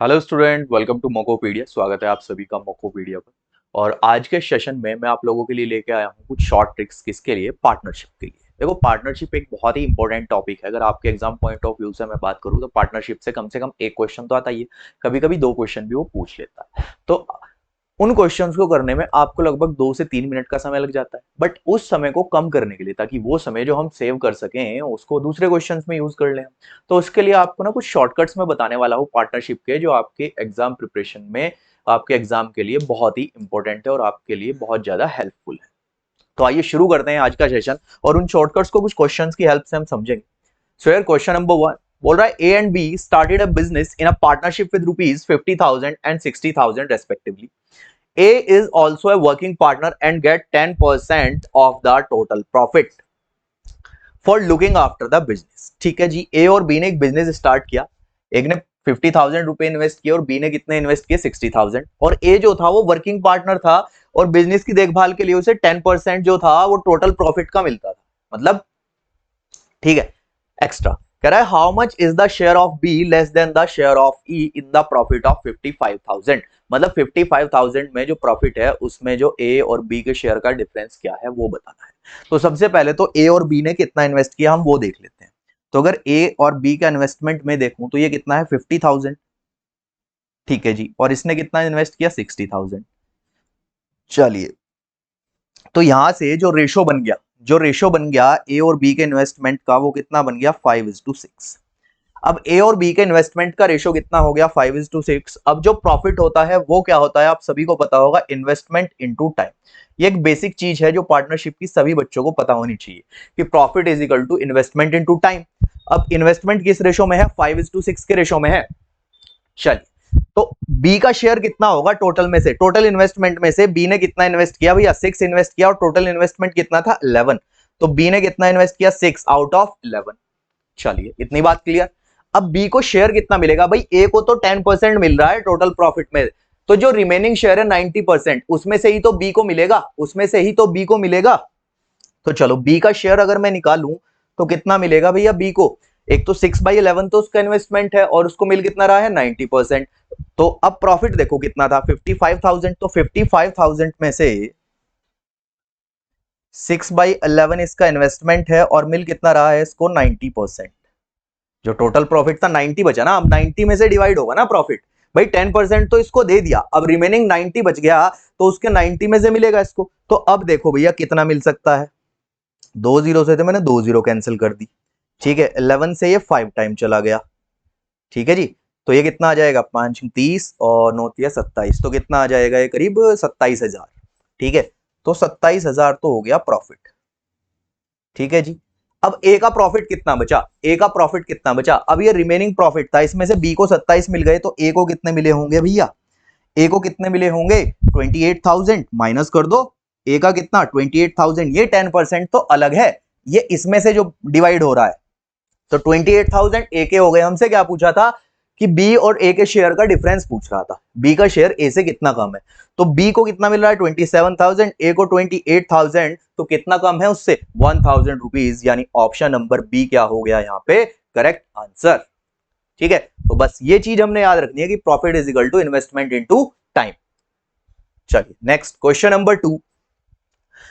Hello student, welcome to Mokopedia. स्वागत है आप सभी का मोकोपीडिया पर। और आज के सेशन में मैं आप लोगों के लिए लेके आया हूँ कुछ शॉर्ट ट्रिक्स। किसके लिए? पार्टनरशिप के लिए। देखो, पार्टनरशिप एक बहुत ही इंपॉर्टेंट टॉपिक है। अगर आपके एग्जाम पॉइंट ऑफ व्यू से मैं बात करूँ तो पार्टनरशिप से कम एक क्वेश्चन तो आता ही है, कभी कभी दो क्वेश्चन भी वो पूछ लेता है। तो उन क्वेश्चंस को करने में आपको लगभग 2 से 3 मिनट का समय लग जाता है, बट उस समय को कम करने के लिए, ताकि वो समय जो हम सेव कर सकें उसको दूसरे क्वेश्चंस में यूज कर लें, तो उसके लिए आपको ना कुछ शॉर्टकट्स में बताने वाला हूँ पार्टनरशिप के, जो आपके एग्जाम प्रिपरेशन में, आपके एग्जाम के लिए बहुत ही इंपॉर्टेंट है और आपके लिए बहुत ज्यादा हेल्पफुल है। तो आइए शुरू करते हैं आज का सेशन, और उन शॉर्टकट्स को कुछ क्वेश्चंस की हेल्प से हम समझेंगे। सो यार, क्वेश्चन नंबर 1 बोल रहा है, ए and be started a business in a partnership with ₹50,000 and 60,000 respectively. A is also a working partner and get 10% of the total profit for looking after the business। ठीक है जी, A और B ने एक business start किया। एक ने 50,000 रुपए invest किए और बी ने कितने इन्वेस्ट किए? 60,000। और ए जो था वो वर्किंग पार्टनर था, और बिजनेस की देखभाल के लिए उसे 10% जो था वो टोटल प्रॉफिट का मिलता था। मतलब, ठीक है, एक्स्ट्रा। कह रहा है how much is the share of be less than the share of E in the profit of 55,000। मतलब 55,000 में जो प्रॉफिट है उसमें जो ए और बी के शेयर का डिफरेंस क्या है वो बताना है। तो सबसे पहले तो ए और बी ने कितना इन्वेस्ट किया हम वो देख लेते हैं। तो अगर ए और बी का इन्वेस्टमेंट में देखूं तो ये कितना है? 50,000। ठीक है जी, और इसने कितना इन्वेस्ट किया? 60,000। चलिए, तो यहां से जो रेशो बन गया ए और बी के इन्वेस्टमेंट का, वो कितना बन गया? 5:6। अब ए और बी के इन्वेस्टमेंट का रेशो कितना हो गया? 5:6। अब जो प्रॉफिट होता है वो क्या होता है? आप सभी को पता होगा, इन्वेस्टमेंट इनटू टाइम। ये एक बेसिक चीज है जो पार्टनरशिप की सभी बच्चों को पता होनी चाहिए, कि profit is equal to investment into time. अब इन्वेस्टमेंट किस रेशो में है? 5:6 के रेशो में है। चलिए, तो बी का शेयर कितना होगा टोटल में से? टोटल इन्वेस्टमेंट में से बी ने कितना इन्वेस्ट किया भैया? 6 इन्वेस्ट किया, और टोटल इन्वेस्टमेंट कितना था? 11। तो बी ने कितना इन्वेस्ट किया? 6 आउट ऑफ 11। चलिए, इतनी बात क्लियर। अब बी को शेयर कितना मिलेगा भाई? ए को तो 10% मिल रहा है टोटल प्रॉफिट में, तो जो रिमेनिंग शेयर है 90%, उसमें से ही तो बी को मिलेगा, उसमें से ही तो बी को मिलेगा। तो चलो, बी का शेयर अगर मैं निकालूं तो कितना मिलेगा भैया बी को? एक तो 6/11 तो उसका इन्वेस्टमेंट है, और उसको मिल कितना रहा है? 90%। तो अब प्रॉफिट देखो कितना था? 55,000। तो 55,000 में से 6/11 इसका इन्वेस्टमेंट है, और मिल कितना रहा है इसको? 90%। जो टोटल प्रॉफिट था 90 बचा ना, अब 90 में से डिवाइड होगा ना प्रॉफिट। भाई 10% तो इसको दे दिया, अब रिमेनिंग 90 बच गया, तो उसके 90 में से मिलेगा इसको। तो अब देखो भैया कितना मिल सकता है। 2 जीरो से थे, मैंने 2 जीरो कैंसिल कर दी। ठीक है, 11 से ये 5 टाइम चला गया। ठीक है जी, तो ये कितना आ जाएगा? 5 30 और 9 27, तो कितना आ जाएगा ये? करीब 27,000। ठीक है, तो 27,000 तो हो गया प्रॉफिट। ठीक है जी। अब ए का प्रॉफिट कितना बचा? ए का प्रॉफिट कितना बचा? अब ये रिमेनिंग प्रॉफिट था, इसमें से बी को 27 मिल गए, तो ए को कितने मिले होंगे भैया? ए को कितने मिले होंगे? 28,000 माइनस कर दो। ए का कितना? 28,000। ये 10% तो अलग है, ये इसमें से जो डिवाइड हो रहा है। तो 28,000 ए के हो गए। हमसे क्या पूछा था? कि बी और ए के शेयर का डिफरेंस पूछ रहा था, बी का शेयर ए से कितना कम है। तो बी को कितना मिल रहा है? 27,000, ए को 28,000, तो कितना कम है उससे? 1,000 रुपीज। यानी ऑप्शन नंबर बी क्या हो गया यहाँ पे? Correct answer. ठीक है, तो बस ये चीज हमने याद रखनी है कि profit is equal to investment into time. चलिए, next question number 2।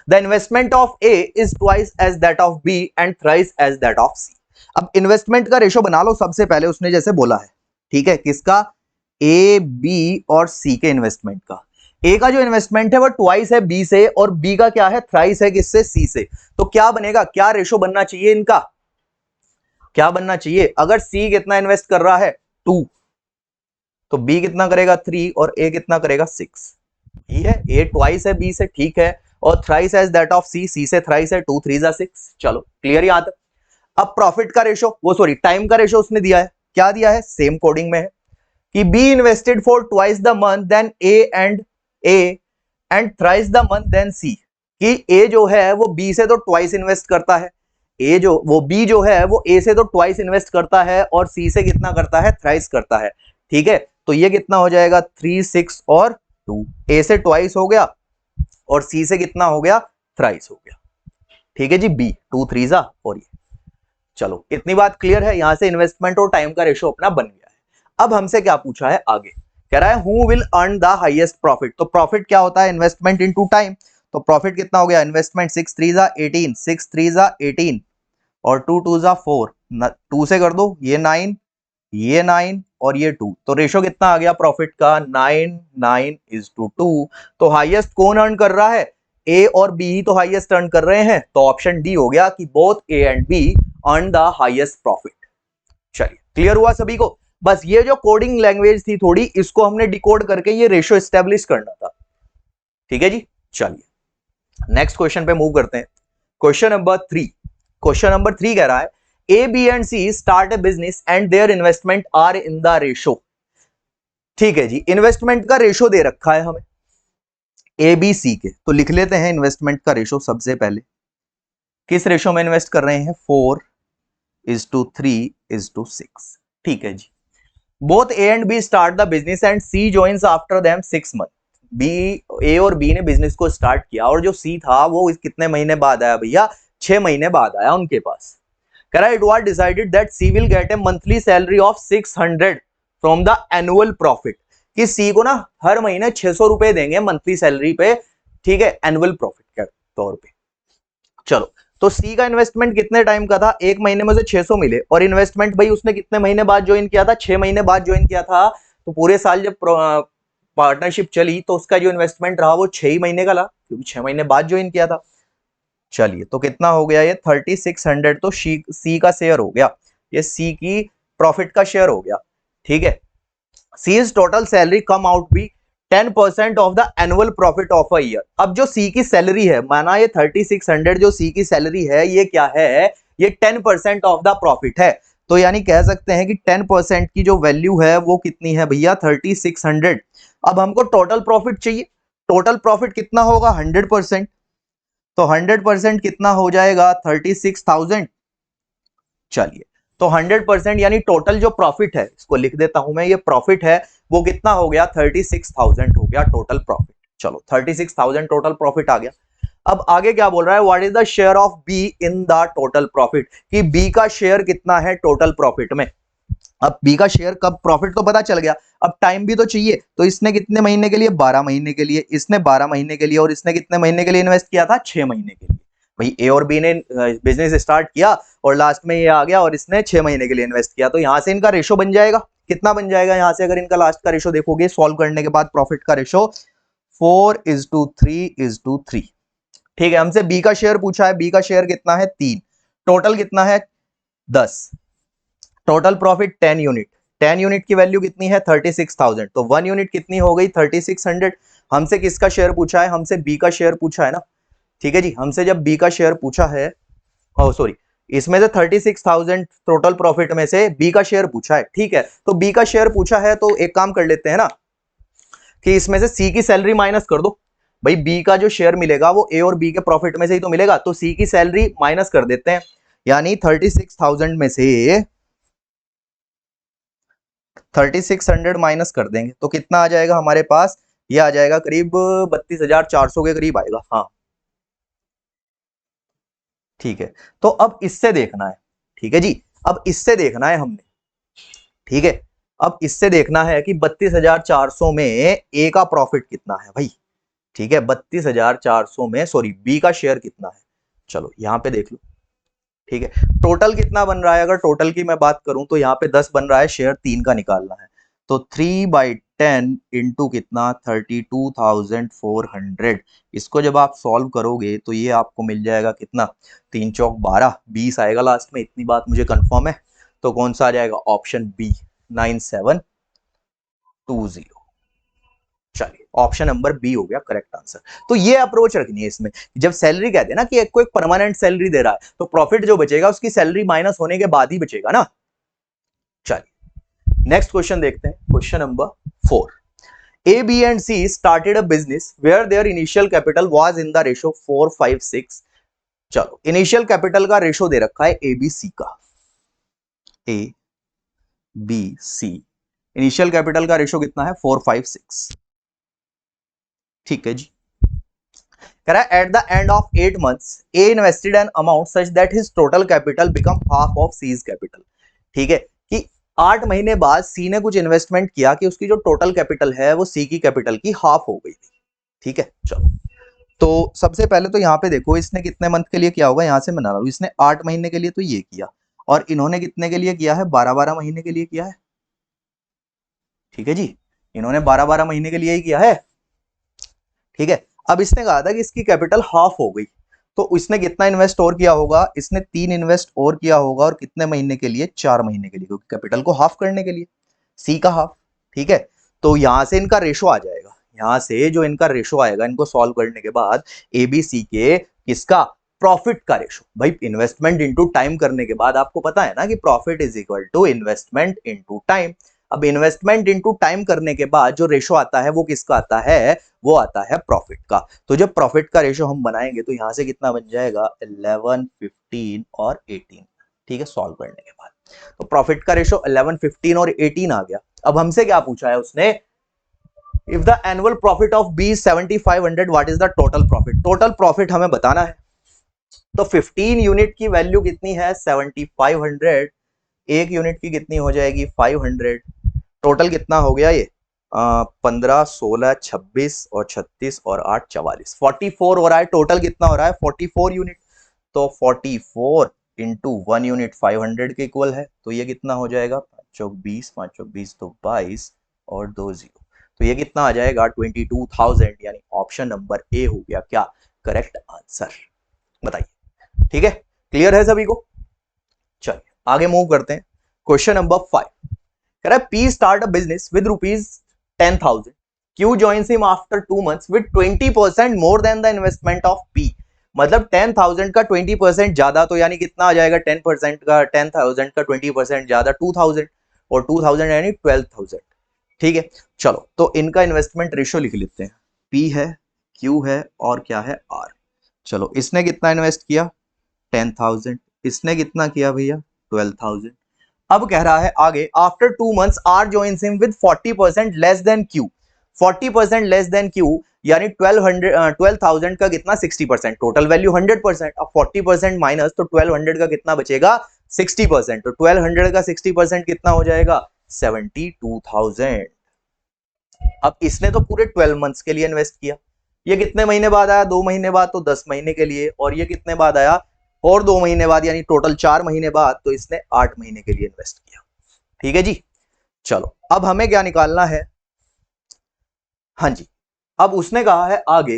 The investment of A is twice as that of B and thrice as that of C. अब इन्वेस्टमेंट का रेशो बना लो सबसे पहले, उसने जैसे बोला है। ठीक है, किसका? ए बी और सी के इन्वेस्टमेंट का। ए का जो इन्वेस्टमेंट है वो ट्वाइस है बी से, और बी का क्या है? थ्राइस है किससे? सी से। तो क्या बनेगा? क्या रेशो बनना चाहिए इनका? क्या बनना चाहिए? अगर सी कितना इन्वेस्ट कर रहा है? 2, तो बी कितना करेगा? 3, और ए कितना करेगा? 6। ठीक है, ए ट्वाइस है बी से, ठीक है, और थ्राइस एज दैट ऑफ सी, सी से थ्राइस है, 2 3 6। चलो, क्लियर यहां तक। अब प्रॉफिट का रेशो, वो सॉरी टाइम का रेशो उसने दिया है। क्या दिया है? सेम कोडिंग में है कि B invested for twice the month than A and thrice the month than C. कि ए जो है वो बी से तो ट्वाइस इन्वेस्ट करता है, ए जो वो बी जो है वो ए से तो ट्वाइस इन्वेस्ट करता है, और सी से कितना करता है? थ्राइस करता है। ठीक है, तो ये कितना हो जाएगा? 3 6 और 2। ए से ट्वाइस हो गया, और सी से कितना हो गया? थ्राइस हो गया। ठीक है जी, बी 2 3 और ये। चलो, इतनी बात क्लियर है। यहां से इन्वेस्टमेंट और टाइम का रेशो अपना बन गया है। अब हमसे क्या पूछा है आगे, कह रहा है who will earn the highest profit. तो प्रॉफिट क्या होता है, इन्वेस्टमेंट इनटू टाइम। तो प्रॉफिट कितना हो गया, इन्वेस्टमेंट 6 3 जा 18, 6 3 जा 18 और 2 2 जा 4, 2 से कर दो, ये 9, ये 9 और ये 2, तो रेशो कितना आ गया प्रॉफिट का, 9 9:2। तो हाईएस्ट कौन अर्न कर रहा है, ए और बी ही तो हाईएस्ट अर्न कर रहे हैं, तो ऑप्शन डी हो गया कि both A and be earn the highest profit. चलिए क्लियर हुआ सभी को। बस ये जो कोडिंग लैंग्वेज थी थोड़ी, इसको हमने डिकोड करके ये रेशो एस्टेब्लिश करना था। ठीक है जी, चलिए नेक्स्ट क्वेश्चन पे मूव करते हैं। क्वेश्चन नंबर 3, क्वेश्चन नंबर 3 कह रहा है A, B and C start a business and their investment are in the ratio। ठीक है जी, इन्वेस्टमेंट का रेशो दे रखा है हमें ए बी सी के, तो लिख लेते हैं इन्वेस्टमेंट का रेशो। सबसे पहले किस रेशो में इन्वेस्ट कर रहे हैं, 4:3:6। ठीक है जी, both A and B start the business and C joins after them 6 month. B, A और बी ने बिजनेस को स्टार्ट किया और जो सी था वो कितने महीने बाद आया भैया, 6 महीने बाद आया उनके पास। कह रहा है it was decided that C will get a monthly salary of 600 from the annual profit, कि सी को ना हर महीने 600 रुपए देंगे मंथली सैलरी पे, ठीक है, एनुअल प्रॉफिट के तौर पे। चलो, तो सी का इन्वेस्टमेंट कितने टाइम का था, एक महीने में से 600 मिले, और इन्वेस्टमेंट भाई उसने कितने महीने बाद ज्वाइन किया था, 6 महीने बाद ज्वाइन किया था। तो पूरे साल जब पार्टनरशिप चली तो उसका जो इन्वेस्टमेंट रहा वो 6 महीने का रहा, क्योंकि 6 महीने बाद ज्वाइन किया था। चलिए, तो कितना हो गया ये 3600, तो सी का शेयर हो गया, ये सी की प्रॉफिट का शेयर हो गया। ठीक है, C's total salary come out be 10% of the annual profit of a year. अब जो सी की सैलरी है, माना ये 3600 जो सी की सैलरी है, ये क्या है, ये 10% ऑफ द प्रॉफिट है। तो यानी कह सकते हैं कि 10% की जो वैल्यू है वो कितनी है भैया, 3600। अब हमको टोटल प्रॉफिट चाहिए, टोटल प्रॉफिट कितना होगा, 100%। तो 100% कितना हो जाएगा, 36,000। चलिए, तो 100% यानी टोटल जो प्रॉफिट है, इसको लिख देता हूं मैं, ये प्रॉफिट है वो कितना हो गया, 36,000 हो गया टोटल प्रॉफिट। चलो, 36,000 टोटल प्रॉफिट आ गया। अब आगे क्या बोल रहा है, what is the share of be in the total profit, कि बी का शेयर कितना है टोटल प्रॉफिट में। अब बी का शेयर कब, प्रॉफिट तो पता चल गया, अब टाइम भी तो चाहिए। तो इसने कितने महीने के लिए, 12 महीने के लिए, इसने 12 महीने के लिए, और इसने कितने महीने के लिए इन्वेस्ट किया था, 6 महीने के लिए। भाई ए और बी ने बिजनेस स्टार्ट किया और लास्ट में ये आ गया और इसने 6 महीने के लिए इन्वेस्ट किया, तो यहां से इनका रेशो बन जाएगा, कितना बन जाएगा यहां से, अगर इनका लास्ट का रेशो देखोगे सॉल्व करने के बाद, प्रॉफिट का रेशो 4:3:3। ठीक है, हमसे बी का शेयर पूछा है, बी का शेयर कितना है, 3, टोटल कितना है 10, टोटल प्रॉफिट 10 यूनिट, 10 यूनिट की वैल्यू कितनी है, 36,000, तो 1 यूनिट कितनी हो गई, 3600। हमसे किसका शेयर पूछा है, हमसे बी का शेयर पूछा है ना। ठीक है जी, हमसे जब बी का शेयर पूछा है, सॉरी, इसमें से 36,000 टोटल प्रॉफिट में से बी का शेयर पूछा है। ठीक है, तो बी का शेयर पूछा है, तो एक काम कर लेते हैं ना, कि इसमें से सी की सैलरी माइनस कर दो। भाई बी का जो शेयर मिलेगा वो ए और बी के प्रॉफिट में से ही तो मिलेगा, तो सी की सैलरी माइनस कर देते हैं, यानी 36,000 में से 3600 माइनस कर देंगे, तो कितना आ जाएगा हमारे पास, ये आ जाएगा करीब 32,400 के करीब आएगा। हाँ, ठीक है, तो अब इससे देखना है। ठीक है जी, अब इससे देखना है हमने। ठीक है, अब इससे देखना है कि 32,400 में ए का प्रॉफिट कितना है भाई। ठीक है, 32,400 में, सॉरी, बी का शेयर कितना है, चलो यहां पे देख लो। ठीक है, टोटल कितना बन रहा है, अगर टोटल की मैं बात करूं तो यहाँ पे 10 बन रहा है, शेयर 3 का निकालना है, तो 3/10 इंटू कितना, 32,400। इसको जब आप सॉल्व करोगे तो ये आपको मिल जाएगा कितना, 3 चौक 12, 20 आएगा लास्ट में, इतनी बात मुझे कंफर्म है। तो कौन सा आ जाएगा, ऑप्शन बी, 9720। चलिए, ऑप्शन नंबर बी हो गया करेक्ट आंसर। तो ये अप्रोच रखनी है इसमें, जब सैलरी कहते हैं ना कि एक को एक परमानेंट सैलरी दे रहा है, तो प्रॉफिट जो बचेगा उसकी सैलरी माइनस होने के बाद ही बचेगा ना। चलिए नेक्स्ट क्वेश्चन देखते हैं, question number 4। A, B and C started a business where their initial capital was in the ratio 4:5:6। चलो, इनिशियल कैपिटल का रेशो दे रखा है ए बी सी का, A B C, initial capital का रेशो कितना है, 4:5:6। ठीक है जी, कह रहा है at the end of 8 months A invested an amount such that his total capital become half of C's capital. ठीक है, कि 8 महीने बाद सी ने कुछ इन्वेस्टमेंट किया कि उसकी जो टोटल कैपिटल है वो सी की कैपिटल की हाफ हो गई। ठीक है, चलो। तो सबसे पहले तो यहाँ पे देखो इसने कितने मंथ के लिए किया होगा, यहां से मैं बना रहा हूं। इसने 8 महीने के लिए तो ये किया, और इन्होंने कितने के लिए किया है, 12-12 महीने के लिए किया है। ठीक है जी, इन्होंने 12-12 महीने के लिए ही किया है। ठीक है, अब इसने कहा था कि इसकी कैपिटल हाफ हो गई, तो इसने कितना इन्वेस्ट और किया होगा, इसने 3 इन्वेस्ट और किया होगा, और कितने महीने के लिए, 4 महीने के लिए, क्योंकि कैपिटल को हाफ करने के लिए, सी का हाफ। ठीक है, तो यहां से इनका रेशो आ जाएगा, यहां से जो इनका रेशो आएगा इनको सॉल्व करने के बाद, एबीसी के किसका, प्रॉफिट का रेशो। भाई इन्वेस्टमेंट इनटू टाइम करने के बाद आपको पता है ना कि profit is equal to investment into time. अब इन्वेस्टमेंट इनटू टाइम करने के बाद जो रेशो आता है वो किसका आता है, वो आता है प्रॉफिट का। तो जब प्रॉफिट का रेशो हम बनाएंगे तो यहां से कितना बन जाएगा, 11, 15 और 18। ठीक है, सॉल्व करने के बाद तो प्रॉफिट का रेशो 11, 15 और 18 आ गया। अब हमसे क्या पूछा है उसने, if the annual profit of B 7500 what is the total profit. Total profit हमें बताना है, तो 15 यूनिट की वैल्यू कितनी है, 7500, एक यूनिट की कितनी हो जाएगी, 500। टोटल कितना हो गया ये, 15, 16, 26 और 36 और 8, 44, 44 हो रहा है। टोटल कितना हो रहा है, 44 यूनिट। तो 44 इंटू 1 यूनिट 500 के इक्वल है, तो ये कितना हो जाएगा, 5 चौक 20, 5 चौक 20 तो 22 और 2 जीरो, तो ये कितना आ जाएगा, 22,000। यानी ऑप्शन नंबर ए हो गया क्या, करेक्ट आंसर। बताइए, ठीक है, क्लियर है सभी को। चलिए आगे मूव करते हैं। क्वेश्चन नंबर 5 कह रहा है P start a business with ₹10,000, Q joins him after 2 months with 20% more than the investment of P. मतलब 10,000 का 20% ज्यादा, तो यानी कितना आ जाएगा, 10% का 10,000 का 20% ज्यादा 2,000, और 2,000 यानी 12,000। ठीक है, चलो तो इनका इन्वेस्टमेंट रेशियो लिख लेते हैं, पी है, क्यू है और क्या है, आर। चलो इसने कितना इन्वेस्ट किया, 10,000, इसने कितना किया भैया, 12,000। अब कह रहा है आगे, after 2 months R joins him with 40% less than Q. 40% less than Q यानी 12,000 का कितना, 60%। टोटल वैल्यू 100%, अब 40% माइनस, तो 1200 का कितना बचेगा, 60%। तो 1200 का 60% कितना हो जाएगा, 72,000। अब इसने तो पूरे 12 मंथ्स के लिए इन्वेस्ट किया। ये कितने महीने बाद आया, 2 महीने बाद, तो 10 महीने के लिए। और ये कितने बाद आया, और 2 महीने बाद, यानी टोटल 4 महीने बाद, तो इसने 8 महीने के लिए इन्वेस्ट किया। ठीक है जी, चलो अब हमें क्या निकालना है, हाँ जी, अब उसने कहा है आगे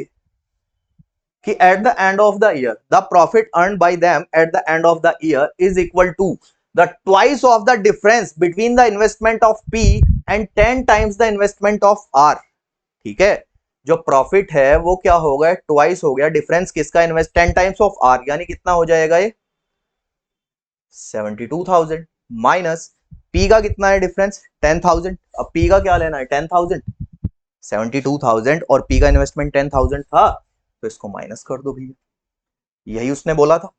कि at the end of the year the profit earn by them at the end of the year is equal to the twice of the difference between the investment of P and 10 times the investment of R. ठीक है, जो profit है वो क्या हो गया, twice हो गया डिफरेंस किसका, इन्वेस्ट 10 टाइम्स ऑफ आर, यानी कितना हो जाएगा ये 72,000, माइनस पी का कितना है डिफरेंस 10,000। अब पी का क्या लेना है, 10,000, 72,000 और पी का इन्वेस्टमेंट 10,000 था, तो इसको माइनस कर दो भैया, यही उसने बोला था।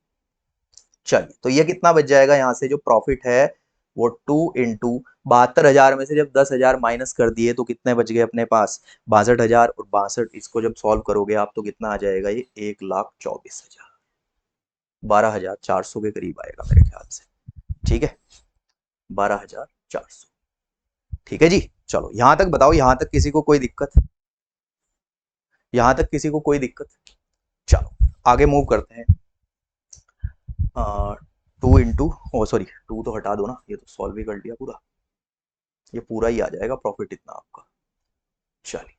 चलिए तो ये कितना बच जाएगा, यहां से जो प्रॉफिट है वो 2 इंटू 72,000 में से जब 10,000 माइनस कर दिए तो कितने बच गए अपने पास, 62,000, और 62 इसको जब सॉल्व करोगे आप तो कितना आ जाएगा, ये 1,24,000, 12,400 के करीब आएगा मेरे ख्याल से। ठीक है, 12,400। ठीक है जी, चलो यहां तक बताओ, यहां तक किसी को कोई दिक्कत, यहां तक किसी को कोई दिक्कत। चलो आगे मूव करते हैं। 2 इंटू, ओ सॉरी 2 तो हटा दो ना, ये तो सॉल्व ही कर लिया पूरा, ये पूरा ही आ जाएगा प्रॉफिट इतना आपका। चलिए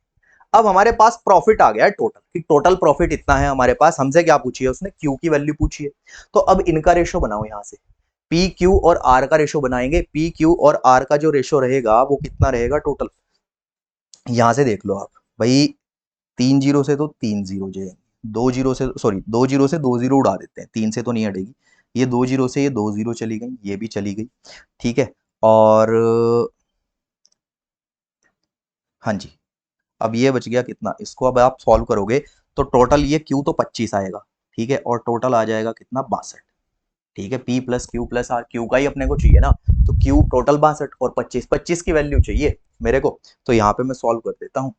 अब हमारे पास प्रॉफिट आ गया है टोटल, कि टोटल प्रॉफिट इतना है हमारे पास। हमसे क्या पूछी है उसने, क्यू की वैल्यू पूछी है। तो अब इनका रेशो बनाओ, यहां से पी क्यू और आर का रेशो बनाएंगे। पी क्यू और आर का जो रेशो रहेगा वो कितना रहेगा टोटल, यहां से देख लो आप भाई, 3 जीरो से तो 3 जीरो जाएंगे, 2 जीरो से, सॉरी 2 जीरो से 2 जीरो उड़ा देते हैं, 3 से तो नहीं हटेगी, ये 2 जीरो से ये 2 जीरो चली गई, ये भी चली गई। ठीक है, और हाँ जी, अब ये बच गया कितना, इसको अब आप सॉल्व करोगे तो टोटल ये क्यू तो 25 आएगा। ठीक है, और टोटल आ जाएगा कितना, 62। ठीक है, P plus Q plus R, Q का ही अपने को चाहिए ना, तो क्यू टोटल 62 और 25, 25 की वैल्यू चाहिए मेरे को। तो यहाँ पे मैं सॉल्व कर देता हूँ,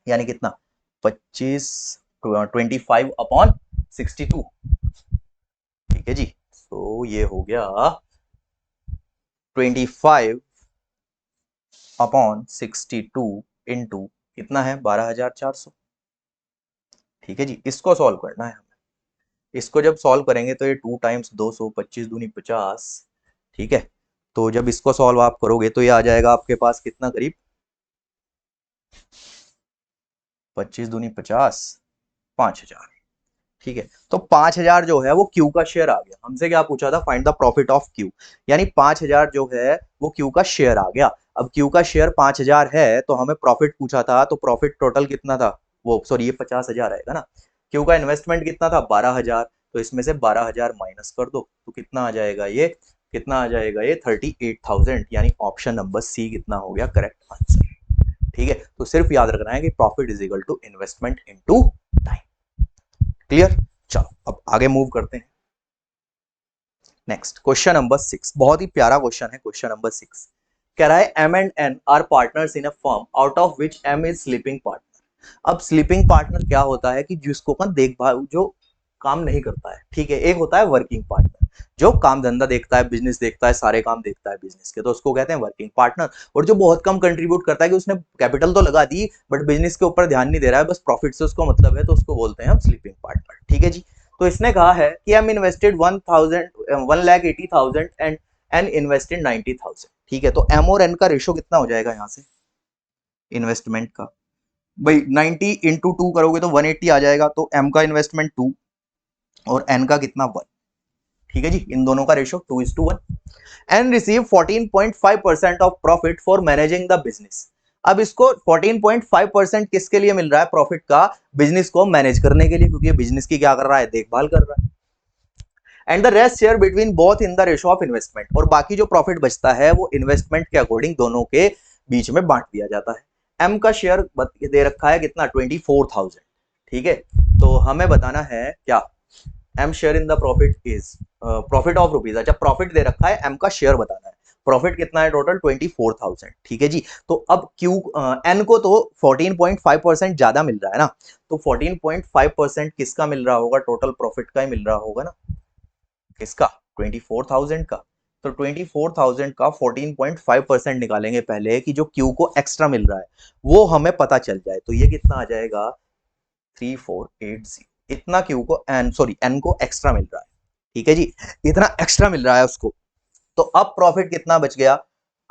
यानी कितना, 25, 25/62। ठीक है जी, तो ये हो गया 25 अपॉन 62 इंटू कितना है 12,400। ठीक है जी, इसको सॉल्व करना है हमें। इसको जब सॉल्व करेंगे तो ये 2 टाइम्स 200, 25 दूनी 50। ठीक है, तो जब इसको सॉल्व आप करोगे तो ये आ जाएगा आपके पास कितना, करीब 25 दूनी 50, 5,000। ठीक है, तो 5,000 जो है वो क्यू का शेयर आ गया। हमसे क्या पूछा था, find the profit of Q, यानी 5,000 जो है वो क्यू का शेयर आ गया। अब क्यू का शेयर 5,000 है तो हमें प्रॉफिट पूछा था, तो प्रॉफिट टोटल कितना था, वो सॉरी ये 50,000 आएगा ना। क्यू का इन्वेस्टमेंट कितना था 12,000, तो इसमें से 12,000 माइनस कर दो तो कितना आ जाएगा ये, कितना आ जाएगा ये 38,000, यानी ऑप्शन नंबर सी कितना हो गया करेक्ट आंसर। ठीक है, तो सिर्फ याद रखना है कि profit is equal to investment into time. Clear, चलो अब आगे मूव करते हैं। नेक्स्ट क्वेश्चन नंबर 6, बहुत ही प्यारा क्वेश्चन है। क्वेश्चन नंबर 6 कह रहा है M and N are partners in a firm out of which M is sleeping partner. अब स्लीपिंग पार्टनर क्या होता है कि जिसको का देखभाल, जो काम नहीं करता है। ठीक है, एक होता है वर्किंग पार्टनर, जो काम धंधा देखता है, बिजनेस देखता है, सारे काम देखता है बिजनेस के, तो उसको कहते हैं वर्किंग पार्टनर। और जो बहुत कम कंट्रीब्यूट करता है कि उसने कैपिटल तो लगा दी बट बिजनेस के ऊपर ध्यान नहीं दे रहा है, बस प्रॉफिट से उसको मतलब है, तो उसको बोलते हैं हम स्लीपिंग पार्टनर। ठीक है जी, तो इसने कहा है कि M invested 1,80,000 and N invested 90,000। ठीक है, तो एम और एन का रेशो कितना हो जाएगा यहाँ से इन्वेस्टमेंट का, भाई 90 इंटू 2 करोगे तो 180 आ जाएगा, तो एम का इन्वेस्टमेंट 2 और एन का कितना 1। ठीक है जी, इन दोनों का ratio 2:1। And receive 14.5% of profit for managing the business. अब इसको 14.5% किसके लिए मिल रहा है प्रॉफिट का, बिजनेस को मैनेज करने के लिए, क्योंकि बिजनेस की क्या कर रहा है, देखभाल कर रहा है। And the rest share between both in the ratio of investment, और बाकी जो प्रॉफिट बचता है वो इन्वेस्टमेंट के अकॉर्डिंग दोनों के बीच में बांट दिया जाता है। एम का शेयर दे रखा है कितना 24,000। ठीक है, तो हमें बताना है क्या, M share in the profit is profit of rupees. अच्छा, प्रॉफिट दे रखा है, एम का शेयर बताना है। प्रॉफिट कितना है टोटल 24,000। ठीक है जी, तो अब क्यू एन को तो 14.5% ज्यादा मिल रहा है ना, तो 14.5% किसका मिल रहा होगा, टोटल प्रॉफिट का ही मिल रहा होगा ना, किसका 24,000 का। तो 24,000 का 14.5% निकालेंगे पहले, कि जो क्यू को एक्स्ट्रा मिल रहा है वो हमें पता चल जाए, तो ये कितना आ जाएगा 3480। इतना क्यू को एन सॉरी एन को एक्स्ट्रा मिल रहा है। ठीक है जी, इतना एक्स्ट्रा मिल रहा है उसको। तो अब प्रॉफिट कितना बच गया,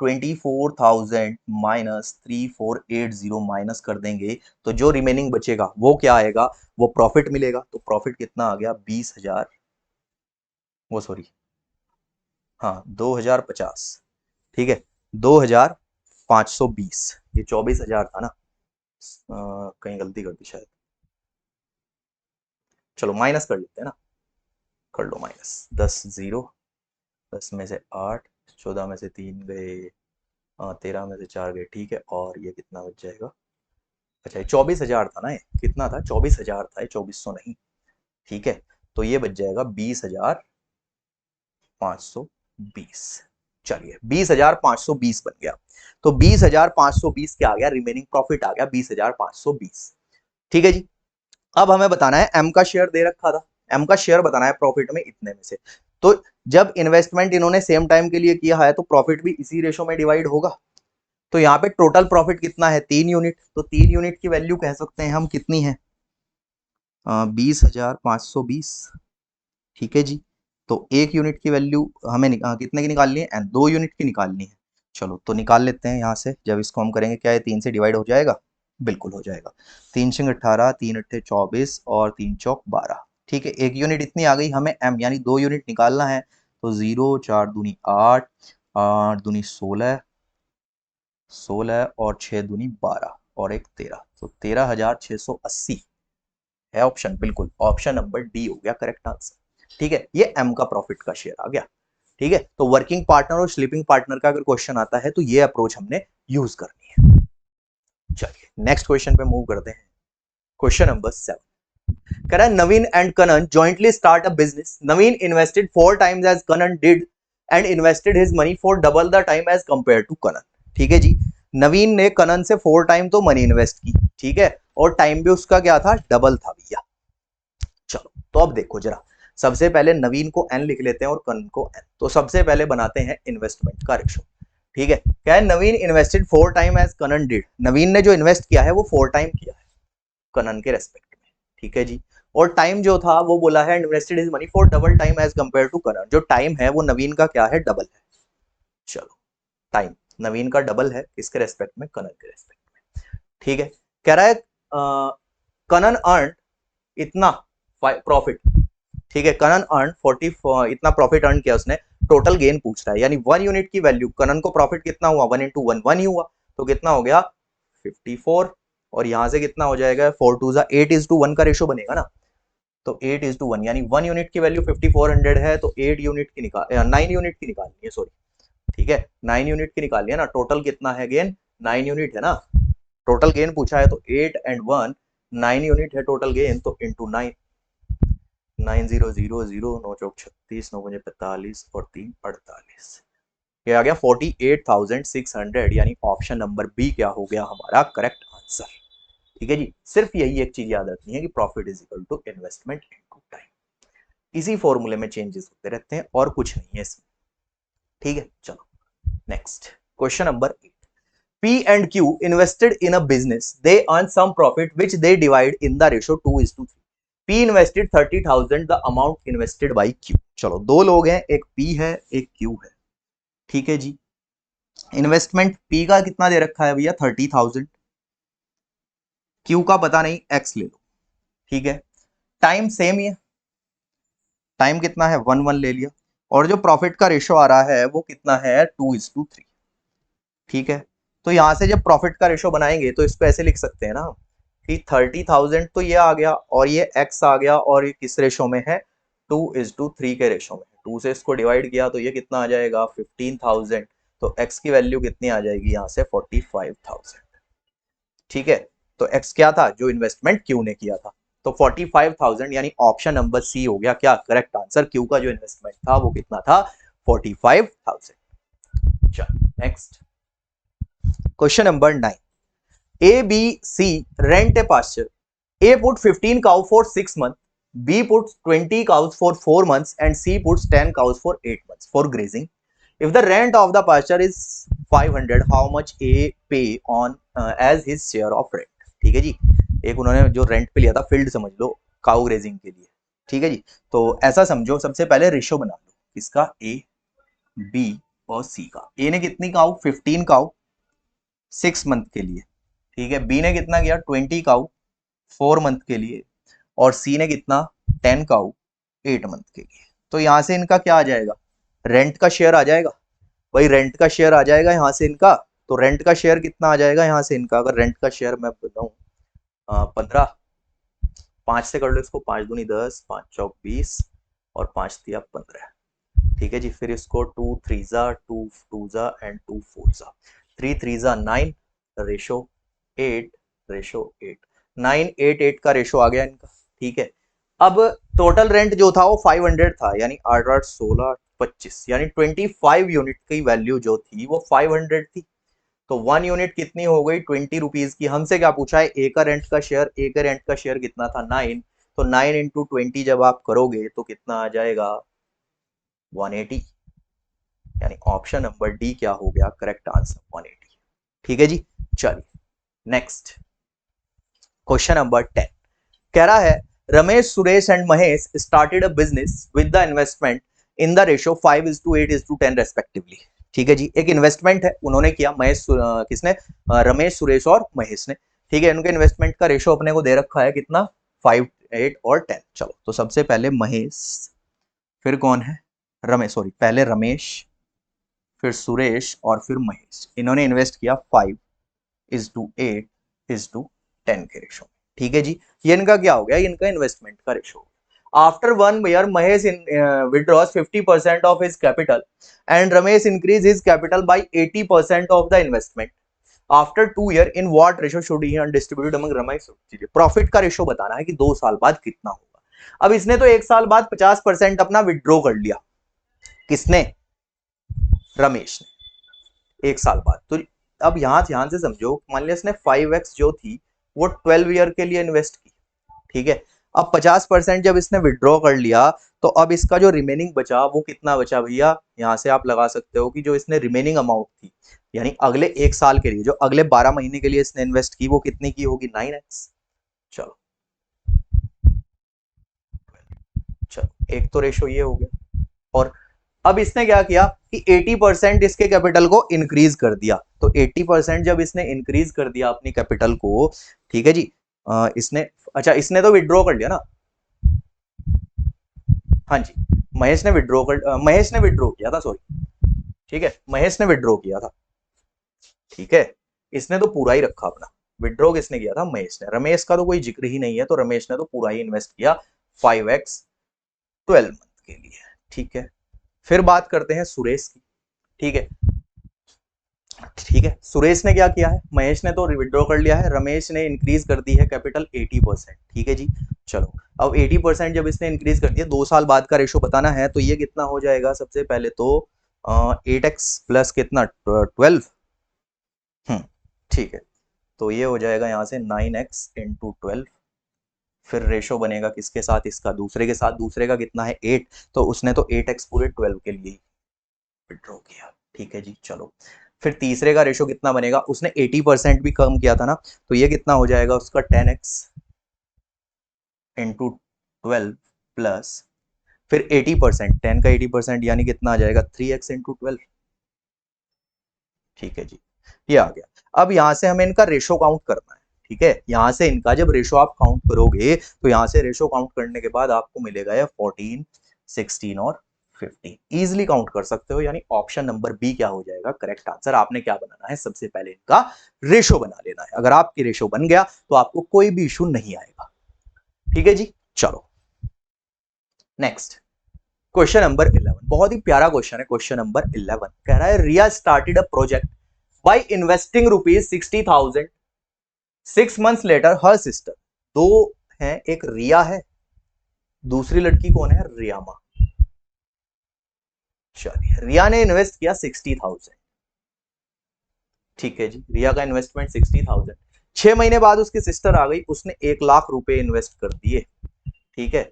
24,000 माइनस 3480 माइनस कर देंगे, तो जो रिमेनिंग बचेगा वो क्या आएगा, वो प्रॉफिट मिलेगा। तो प्रॉफिट कितना आ गया 20,000, वो सॉरी हाँ 2,050। ठीक है, 2,520, ये 24,000 था ना, कहीं गलती कर दी शायद, चलो माइनस कर लेते हैं ना, कर लो माइनस। 10 0, 10 में से 8, 14 में से 3 गए, 13 में से 4 गए। ठीक है, और ये कितना बच जाएगा, अच्छा ये 24,000 था ना, ये कितना था 24,000 था, ये 2400 नहीं। ठीक है, तो ये बच जाएगा 20,520। चलिए 20,520 बन गया, तो 20,520 क्या आ गया, रिमेनिंग प्रॉफिट आ गया 20,520। ठीक है जी, अब हमें बताना है, एम का शेयर दे रखा था, एम का शेयर बताना है प्रॉफिट में इतने में से। तो जब इन्वेस्टमेंट इन्होंने सेम टाइम के लिए किया है तो प्रॉफिट भी इसी रेशो में डिवाइड होगा। तो यहाँ पे टोटल प्रॉफिट कितना है 3 यूनिट, तो 3 यूनिट की वैल्यू कह सकते हैं हम कितनी है 20,520। ठीक है जी, तो 1 यूनिट की वैल्यू हमें कितने की निकालनी है, 2 यूनिट की निकालनी है। चलो तो निकाल लेते हैं यहाँ से, जब इसको हम करेंगे क्या ये 3 से डिवाइड हो जाएगा, बिल्कुल हो जाएगा। 3×18, 3×8 = 24 और 3×4 = 12। ठीक है, 1 यूनिट इतनी आ गई, हमें एम यानी 2 यूनिट निकालना है, तो 0 4 दूनी 8, 8 दूनी 16, 16 और 6 दूनी 12 और 1 13, तो 13,680 है ऑप्शन, बिल्कुल ऑप्शन नंबर डी हो गया करेक्ट आंसर। ठीक है, ये एम का प्रॉफिट का शेयर आ गया। ठीक है, तो वर्किंग पार्टनर और स्लीपिंग पार्टनर का अगर क्वेश्चन आता है तो ये अप्रोच हमने यूज करनी है। चलिए नेक्स्ट क्वेश्चन पे मूव करते हैं। क्वेश्चन नंबर 7 कह रहा है Naveen and Kanan jointly start a business. Naveen invested 4 times as Kanan did and invested his money for double the time as compare to Kanan. ठीक है जी, नवीन ने कनन से 4 टाइम तो मनी इन्वेस्ट की, ठीक है, और टाइम भी उसका क्या था, डबल था भैया। चलो तो अब देखो जरा, सबसे पहले नवीन को एन लिख लेते हैं और कनन को एन। तो सबसे पहले बनाते हैं इन्वेस्टमेंट का रेशो। ठीक है, क्या है, Naveen invested 4 time as Kanan did. Naveen ने जो इन्वेस्ट किया है वो 4 टाइम किया है कनन के रेस्पेक्ट में। ठीक है जी, और टाइम जो था वो बोला है invested is money for double time as compare to कनन। जो टाइम है वो नवीन का क्या है, डबल है। चलो, टाइम नवीन का डबल है किसके रेस्पेक्ट में, कनन के रेस्पेक्ट में। ठीक है, कह रहा है कनन अर्न इतना प्रॉफिट। ठीक है, कनन अर्न 40 इतना प्रॉफिट अर्न किया उसने। टोटल गेन पूछ रहा है, यानी 1 यूनिट की वैल्यू, कनन को प्रॉफिट कितना हुआ, 1 इंटू 1 1 ही हुआ, तो कितना हो गया 54। और यहां से कितना हो जाएगा, 4 2 8:1 का रेशो बनेगा ना। तो 8:1 यानी 1 यूनिट की वैल्यू 5400 है, तो 8 यूनिट की निकाल 9 यूनिट की निकालनी है, सॉरी। ठीक है, 9 यूनिट की निकालिए ना। टोटल कितना है गेन, 9 यूनिट है ना। टोटल गेन पूछा है तो 8 एंड 1 9 यूनिट है टोटल गेन, तो इंटू 9 9000 9 चौक 36 9 45 और 3 48। ये आ गया 48,600, यानी ऑप्शन नंबर बी क्या हो गया हमारा करेक्ट आंसर। ठीक है जी, सिर्फ यही एक चीज याद रखनी है कि profit is equal to investment into time. इसी फॉर्मूले में चेंजेस होते रहते हैं और कुछ नहीं है इसमें। ठीक है, चलो next question number 8। P and Q invested in a business. They earn some profit which they divide in the ratio 2:3. P invested 30,000, the amount invested by Q. चलो, दो लोग हैं, एक P है एक Q है। ठीक है जी, इन्वेस्टमेंट P का कितना दे रखा है भैया, 30,000। Q का पता नहीं, X ले लो। ठीक है, टाइम सेम ही है, टाइम कितना है 1 1 ले लिया, और जो प्रॉफिट का रेशो आ रहा है वो कितना है 2:3। ठीक है, तो यहां से जब प्रॉफिट का रेशो बनाएंगे तो इसको ऐसे लिख सकते हैं ना कि 30,000 तो ये आ गया और ये x आ गया, और ये किस रेशो में है, 2:3 के रेशो में। 2 से इसको डिवाइड किया तो ये कितना आ जाएगा 15,000, तो x की वैल्यू कितनी आ जाएगी यहाँ से 45,000। ठीक है, तो x क्या था, जो इन्वेस्टमेंट Q ने किया था, तो 45,000, यानी ऑप्शन नंबर सी हो गया क्या करेक्ट आंसर। Q का जो इन्वेस्टमेंट था वो कितना था, 45,000। चलो next question number 9। A, B, C rent a pasture. A put 15 cow for 6 months, B puts 20 cows for 4 months, and C puts 10 cows for 8 months for grazing. If the rent of the pasture is 500, how much A pay on as his share of rent? ठीक है जी, एक उन्होंने जो rent पे लिया था, field समझ लो cow grazing के लिए। ठीक है जी, तो ऐसा समझो, सबसे पहले रेशो बना लो किसका, A, B और C का। A ने कितनी काउ, 15 काउ 6 मंथ के लिए। ठीक है, बी ने कितना किया 20 काउ 4 मंथ के लिए, और सी ने कितना 10 काउ 8 मंथ के लिए। तो यहां से इनका क्या आ जाएगा, रेंट का शेयर आ जाएगा। भाई रेंट का शेयर आ जाएगा यहां से इनका, तो रेंट का शेयर कितना आ जाएगा यहां से इनका, अगर रेंट का शेयर मैं बताऊं 15, 5 से कर लो इसको, 5 दूनी 10, 5 चौक 20 और 5 तिया 15। ठीक है जी, फिर इसको 2 3 2 2 एंड 2 4 3 3 9 रेशो 8 रेशो 8 9 8 8 का रेशो आ गया इनका। ठीक है, अब टोटल रेंट जो था वो 500 था, यानी 8 8 16 25, यानी 25 यूनिट की वैल्यू जो थी वो 500 थी। तो 1 यूनिट कितनी हो गई 20 रुपीज की। हमसे क्या पूछा है, ए का रेंट का शेयर, ए का रेंट का शेयर कितना था 9, तो 9 इंटू 20 जब आप करोगे तो कितना आ जाएगा 180, यानी ऑप्शन नंबर डी क्या हो गया करेक्ट आंसर 180। ठीक है जी, चलिए नेक्स्ट क्वेश्चन नंबर 10। कह रहा है Ramesh Suresh and Mahesh started a business with the investment in the ratio 5:8:10 respectively. ठीक है जी, एक इन्वेस्टमेंट है उन्होंने किया, महेश किसने, रमेश सुरेश और महेश ने। ठीक है, उनके इन्वेस्टमेंट का रेशियो अपने को दे रखा है कितना 5 8 और 10। चलो, तो सबसे पहले महेश, फिर कौन है रमेश, सॉरी पहले रमेश फिर सुरेश और फिर महेश, इन्होंने इन्वेस्ट किया 5:8:10 के रेशो। ठीक है जी, ये इनका क्या हो गया, इनका इन्वेस्टमेंट का ratio. After 1 year Mahesh withdraws 50% of his capital and Ramesh increase his capital by 80% of the investment. After 2 year in what ratio should he distribute among Ramesh. Profit का रेशो बताना है कि 2 साल बाद कितना होगा। अब इसने तो 1 साल बाद 50% अपना विड्रॉ कर लिया, किसने, रमेश ने 1 साल बाद। तो अब यहां ध्यान से समझो, मान लिया इसने 5x जो थी वो 12 ईयर के लिए इन्वेस्ट की। ठीक है, अब 50% जब इसने विड्रॉ कर लिया, तो अब इसका जो रिमेनिंग बचा वो कितना बचा भैया, यहां से आप लगा सकते हो कि जो इसने रिमेनिंग अमाउंट थी, यानी अगले 1 साल के लिए, जो अगले 12 महीने के लिए इसने इन्वेस्ट की, वो कितनी की होगी, 9x। चलो चलो, एक तो रेशो ये हो गया। और अब इसने क्या किया कि 80% इसके कैपिटल को इंक्रीज कर दिया। तो 80% जब इसने इंक्रीज कर दिया अपनी कैपिटल को, ठीक है जी, इसने, अच्छा इसने तो विड्रॉ कर लिया ना, हाँ जी, महेश ने विड्रॉ किया था, सॉरी, ठीक है, महेश ने विड्रॉ किया था, ठीक है, इसने तो पूरा ही रखा अपना। विड्रॉ किसने किया था, महेश ने। रमेश का तो कोई जिक्र ही नहीं है, तो रमेश ने तो पूरा ही इन्वेस्ट किया 5x 12 मंथ के लिए, ठीक है। फिर बात करते हैं सुरेश की, ठीक है, ठीक है, सुरेश ने क्या किया है, महेश ने तो विड्रॉ कर लिया है, रमेश ने इंक्रीज कर दी है कैपिटल 80%, ठीक है जी। चलो, अब 80% जब इसने इंक्रीज कर दिया, 2 साल बाद का रेशो बताना है, तो ये कितना हो जाएगा, सबसे पहले तो 8x प्लस कितना, 12, ठीक है, तो ये हो जाएगा यहाँ से 9x इंटू 12। फिर रेशो बनेगा किसके साथ, इसका दूसरे के साथ, दूसरे का कितना है 8, तो उसने तो 8x पूरे 12 के लिए विड्रॉ किया, ठीक है जी। चलो, फिर तीसरे का रेशो कितना बनेगा, उसने 80% भी कम किया था ना, तो ये कितना हो जाएगा उसका 10x इंटू 12 प्लस, फिर 80%, 10 का 80% यानी कितना आ जाएगा, 3x इंटू 12, ठीक है जी, ये आ गया। अब यहां से हमें इनका रेशो काउंट करना है, ठीक है, यहां से इनका जब रेशो आप काउंट करोगे, तो यहां से रेशो काउंट करने के बाद आपको मिलेगा ये 14, 16 और 15, इजिली काउंट कर सकते हो, यानी ऑप्शन नंबर बी क्या हो जाएगा करेक्ट आंसर। आपने क्या बनाना है, सबसे पहले इनका रेशो बना लेना है। अगर आपकी रेशो बन गया तो आपको कोई भी इशू नहीं आएगा, ठीक है जी। चलो नेक्स्ट, क्वेश्चन नंबर 11, बहुत ही प्यारा क्वेश्चन है। क्वेश्चन नंबर 11 कह रहा है, Riya started a project by investing ₹60,000। 6 months later her sister, दो हैं, एक रिया है, दूसरी लड़की कौन है, रियामा। चलिए, रिया ने इन्वेस्ट किया 60,000, ठीक है जी, रिया का इन्वेस्टमेंट 60,000। 6 महीने बाद उसकी सिस्टर आ गई, उसने 1 लाख रुपए इन्वेस्ट कर दिए, ठीक है।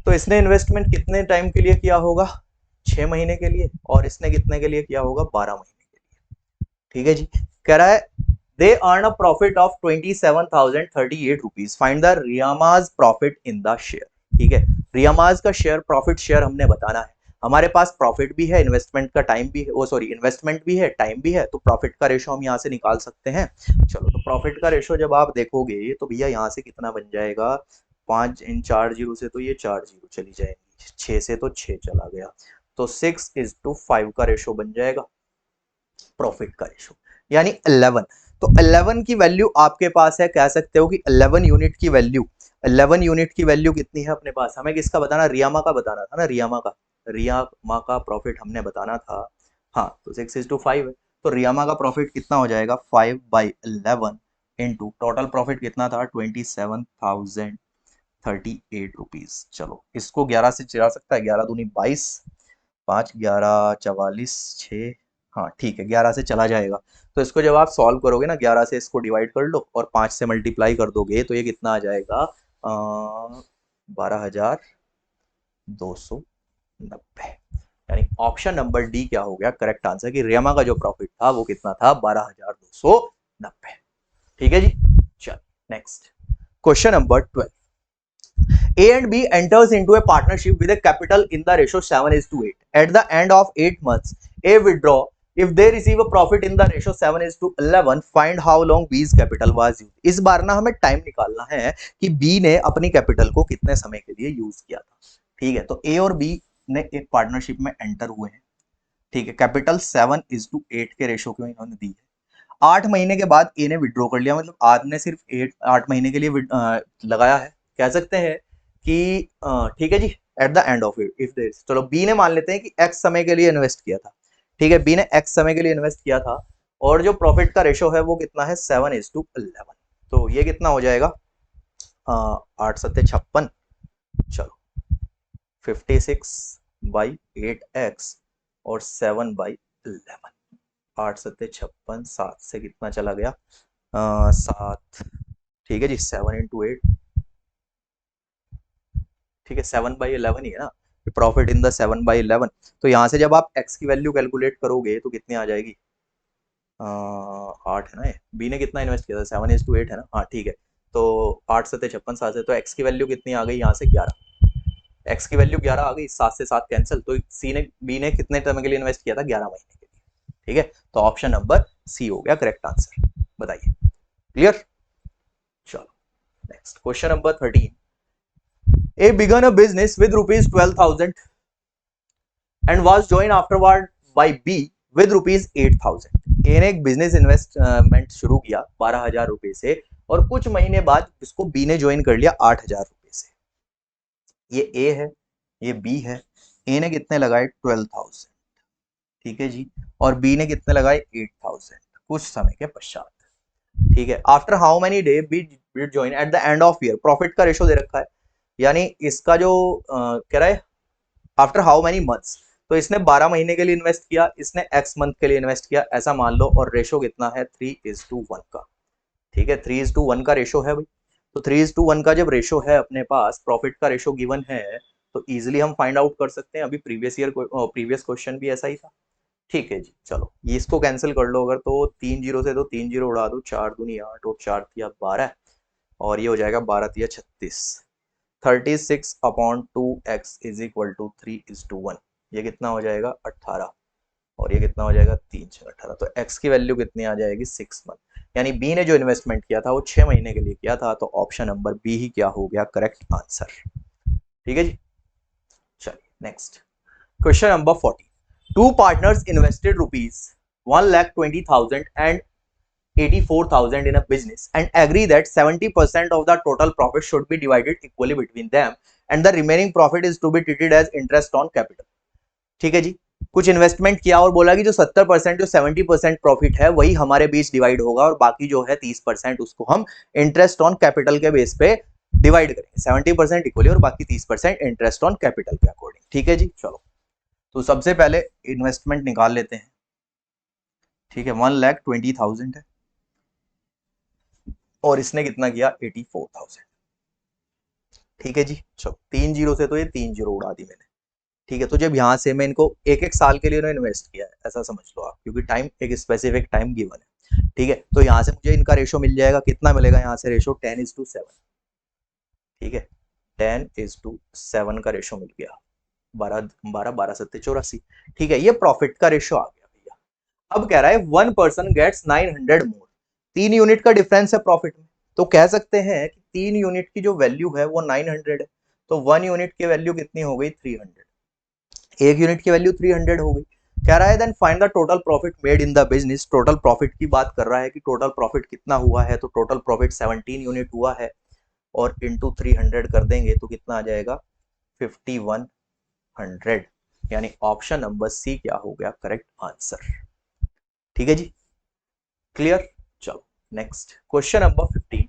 तो इसने इन्वेस्टमेंट कितने टाइम के लिए किया होगा, 6 महीने के लिए, और इसने कितने के लिए किया होगा, 12 महीने के लिए, ठीक है जी। कह रहा है, they earn a profit of 27,038 rupees, find the Riya's profit in the share, ठीक है। रियामाज का शेयर, प्रॉफिट शेयर हमने बताना है। हमारे पास प्रॉफिट भी है, इन्वेस्टमेंट का टाइम भी है, वो सॉरी, इन्वेस्टमेंट भी है, टाइम भी है, तो प्रॉफिट का रेशो हम यहाँ से निकाल सकते हैं। चलो, तो प्रॉफिट का रेशो जब आप देखोगे तो भैया यहाँ से कितना बन जाएगा, 5 इन 4 जीरो से तो ये 4 जीरो चली जाएंगी, 6 से तो 6 चला गया, तो 6:5 का रेशो बन जाएगा प्रॉफिट का रेशो, यानी 11। तो 11 की वैल्यू आपके पास है, कह सकते हो कि 11 यूनिट की वैल्यू, 11 यूनिट की वैल्यू कितनी है अपने पास, हमें किसका बताना, रियामा का बताना था ना, रियामा का प्रॉफिट हमने बताना था। हाँ, तो 6:5 है, तो रियामा का प्रॉफिट कितना हो जाएगा, 5/11 इंटू टोटल प्रॉफिट कितना था, 27,038 रुपीज। चलो, इसको 11 से चिरा सकता है, 11 दूनी 22, 5, 11, 44, 6, हाँ ठीक है, 11 से चला जाएगा। तो इसको जब आप सॉल्व करोगे ना, 11 से इसको डिवाइड कर लो और 5 से मल्टीप्लाई कर दोगे, तो ये कितना आ जाएगा, 12,290, यानी ऑप्शन नंबर डी क्या हो गया करेक्ट आंसर, कि रेमा का जो प्रॉफिट था वो कितना था, 12,290, ठीक है जी। चल next, question number 12, A and B enters into a partnership with a capital in the ratio 7:8. At the end of 8 months, A withdraw. If they receive a profit in the ratio 7:11, find how long B's capital was used. इस बार ना हमें time निकालना है कि B ने अपनी capital को कितने समय के लिए यूज किया था, ठीक है। तो A और B ने एक पार्टनरशिप में एंटर हुए हैं, ठीक है, कैपिटल 7:8 के रेशो को इन्होंने दी है। 8 महीने के बाद ए ने विड्रॉ कर लिया, मतलब आपने सिर्फ 8 महीने के लिए लगाया है, कह सकते हैं कि ठीक है जी, at the end of it if there, चलो बी ने मान लेते हैं कि एक्स समय के लिए इन्वेस्ट किया था, ठीक है, बी ने एक्स समय के लिए इन्वेस्ट किया था, और जो प्रॉफिट का रेशो है वो कितना है, 7:11, तो ये कितना हो जाएगा, 8×7=56, चलो 56/8x और 7/11, 8×7=56, 7 से कितना चला गया, 7, ठीक है जी, 7 × 8, ठीक है, 7/11 ही है ना, प्रॉफिट इन द 7/11। तो यहाँ से जब आप x की वैल्यू कैलकुलेट करोगे तो कितनी आ जाएगी, 8 है ना, ये बी ने कितना इन्वेस्ट किया था, 7:8 है ना, हाँ ठीक है। तो 8 7 56 7 से, तो x की वैल्यू कितनी आ गई यहाँ से, 11। x की वैल्यू 11 आ गई, 7 से 7 कैंसिल, तो बी ने कितने टर्म के लिए इन्वेस्ट किया था, 11 महीने के लिए। ठीक है, तो ऑप्शन नंबर सी हो गया करेक्ट आंसर। बताइए, क्लियर। चलो next question number 13। A began a business with rupees 12,000 and was joined afterward by B with rupees 8,000। ए ने एक बिजनेस इन्वेस्टमेंट शुरू किया 12,000 रुपए से, और कुछ महीने बाद इसको बी ने ज्वाइन कर लिया 8,000 रुपए से। ये ए है, ये बी है। ए ने कितने लगाए, 12,000, ठीक है जी, और बी ने कितने लगाए, 8,000 कुछ समय के पश्चात। ठीक है, after how many day B join at the end of year, profit का रेशो दे रखा है, यानी इसका जो कह रहा है आफ्टर हाउ मेनी मंथ्स, तो इसने 12 महीने के लिए इन्वेस्ट किया, इसने एक्स मंथ के लिए इन्वेस्ट किया, ऐसा मान लो, और रेशो कितना है, 3:1 का। ठीक है, 3:1 का रेशो है भाई। तो 3:1 का जब रेशो है अपने पास, प्रॉफिट का रेशो गिवन है, तो इजिली हम फाइंड आउट कर सकते हैं। अभी प्रीवियस क्वेश्चन भी ऐसा ही था। ठीक है जी, चलो ये इसको कैंसिल कर लो अगर, तो 3 जीरो से तो 3 जीरो उड़ा दो, 4 दूनी 8 और 4 तिया 12, और ये हो जाएगा 12 तिया 36। 36/2x is equal to 3:1। ये कितना हो जाएगा, 18, और ये कितना हो जाएगा, 3 6 18। तो x की वैल्यू कितनी आ जाएगी, 6 मंथ। यानी बी ने जो इन्वेस्टमेंट किया था वो 6 महीने के लिए किया था, तो ऑप्शन नंबर बी ही क्या हो गया, करेक्ट आंसर। ठीक है जी, चलिए next question number 40। Two partners invested rupees 1,20,000 and 84,000 in a business and agree that 70% of the total profit should be divided equally between them and the remaining profit is to be treated as interest on capital। ठीक है जी, कुछ investment किया और बोला कि जो 70% जो 70% profit है वही हमारे बीच डिवाइड होगा, और बाकी जो है 30% उसको हम इंटरेस्ट ऑन कैपिटल के बेस पे डिवाइड करेंगे, 70% इक्वली और बाकी 30% इंटरेस्ट ऑन कैपिटल के अकॉर्डिंग। ठीक है जी, चलो तो सबसे पहले इन्वेस्टमेंट निकाल लेते हैं। ठीक है, 1,20,000 है, और इसने कितना किया, 84,000। ठीक है जी, चलो 3 जीरो से तो ये 3 जीरो उड़ा दी मैंने। ठीक है, तो जब यहां से मैं इनको एक एक साल के लिए इन्वेस्ट किया है, ऐसा समझ लो आप, क्योंकि टाइम एक स्पेसिफिक टाइम गिवन है। ठीक है, तो यहां से मुझे इनका रेशो मिल जाएगा, कितना मिलेगा यहाँ से रेशो, 10:7। ठीक है, 10:7 का रेशो मिल गया, 12 12 12 7 84। ठीक है, ये प्रॉफिट का रेशो आ गया भैया। अब कह रहा है 1 पर्सन गेट्स 900 मोर, 3 यूनिट का डिफरेंस है प्रॉफिट में, तो कह सकते हैं कि 3 यूनिट की जो वैल्यू है वो 900 है, तो 1 यूनिट की वैल्यू कितनी हो गई, 300। एक यूनिट की वैल्यू 300 हो गई। कह रहा है then find the total profit made in the business, total profit की बात कर रहा है कि टोटल प्रॉफिट कितना हुआ है, तो टोटल प्रॉफिट 17 यूनिट हुआ है, और इंटू 300 कर देंगे तो कितना आ जाएगा, 5100। यानी ऑप्शन नंबर सी क्या हो गया, करेक्ट आंसर। ठीक है जी, क्लियर। चलो नेक्स्ट क्वेश्चन नंबर 15।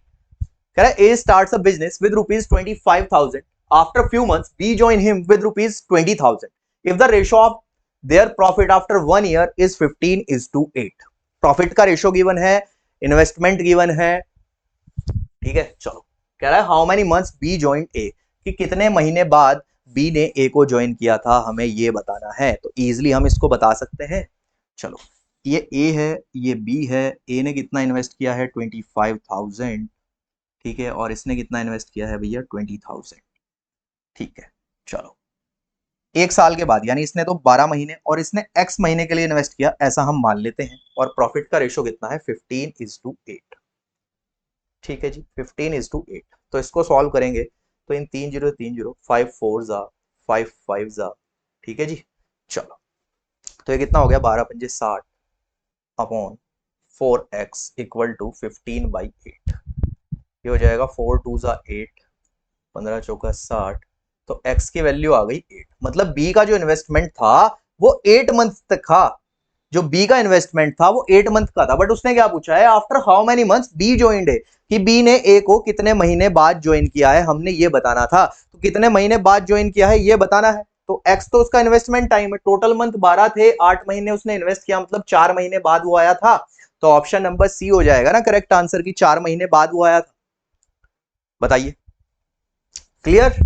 कह रहा है A starts a business with ₹25,000, after few months B join him with ₹20,000। If the ratio of their profit after 1 year is 15:8। Profit का रेशो गिवन है, इन्वेस्टमेंट गिवन है। ठीक है, चलो कह रहा है how many months B join A, कि कितने महीने बाद बी ने ए को ज्वाइन किया था, हमें ये बताना है। तो इजिली हम इसको बता सकते हैं। चलो ये ए है, ये बी है। ए ने कितना इन्वेस्ट किया है, 25,000। ठीक है, और इसने कितना इन्वेस्ट किया है भैया, 20,000। ठीक है, चलो एक साल के बाद, यानी इसने तो 12 महीने और इसने एक्स महीने के लिए इन्वेस्ट किया, ऐसा हम मान लेते हैं। और प्रॉफिट का रेशो कितना है, 15:8। ठीक है जी, 15:8। तो इसको सॉल्व करेंगे तो इन 3 जीरो 3 जीरो, 5 4 जा 5 5 जा। ठीक है जी, चलो तो ये कितना हो गया, 12 × 60 अपॉन 4x इक्वल टू 15/8। ये हो जाएगा 4 2 जा 8, 15 चौका 60। तो x की वैल्यू आ गई 8। मतलब b का जो इन्वेस्टमेंट था वो 8 मंथ तक था। जो b का इन्वेस्टमेंट था वो 8 मंथ का था, बट उसने क्या पूछा है, after how many months B joined है, कि b ने a को कितने महीने बाद ज्वाइन किया है, हमने ये बताना था। तो कितने महीने बाद ज्वाइन किया है ये बताना है। तो x तो उसका इन्वेस्टमेंट टाइम है, टोटल मंथ 12 थे, 8 महीने उसने इन्वेस्ट किया, मतलब 4 महीने बाद वो आया था। तो ऑप्शन नंबर सी हो जाएगा ना करेक्ट आंसर, की 4 महीने बाद वो आया था। बताइए, क्लियर।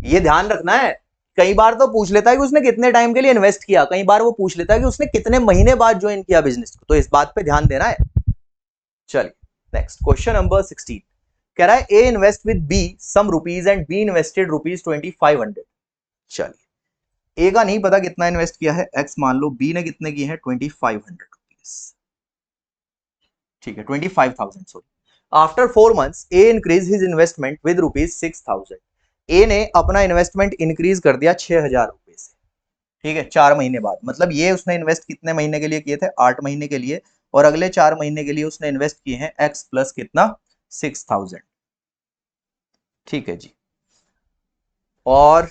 ये ध्यान रखना है। कई बार तो पूछ लेता है कि उसने कितने टाइम के लिए इन्वेस्ट किया, कई बार वो पूछ लेता है कि उसने कितने महीने बाद ज्वाइन किया बिजनेस को, तो इस बात पे ध्यान देना है। चलिए नेक्स्ट क्वेश्चन नंबर 16 कह रहा है A invest with B some rupees and B invested rupees 2500। चलिए ए का नहीं पता कितना इन्वेस्ट किया है, एक्स मान लो, बी ने कितने किए हैं 2500 रुपीज, ठीक है 25,000 sorry. After 4 months A increase his investment with rupees 6000। ए ने अपना इन्वेस्टमेंट इंक्रीज कर दिया 6000 रुपए से, ठीक है 4 महीने बाद। मतलब ये उसने इन्वेस्ट कितने महीने के लिए किए थे, 8 महीने के लिए, और अगले 4 महीने के लिए उसने इन्वेस्ट किए हैं एक्स प्लस कितना 6000, ठीक है जी। और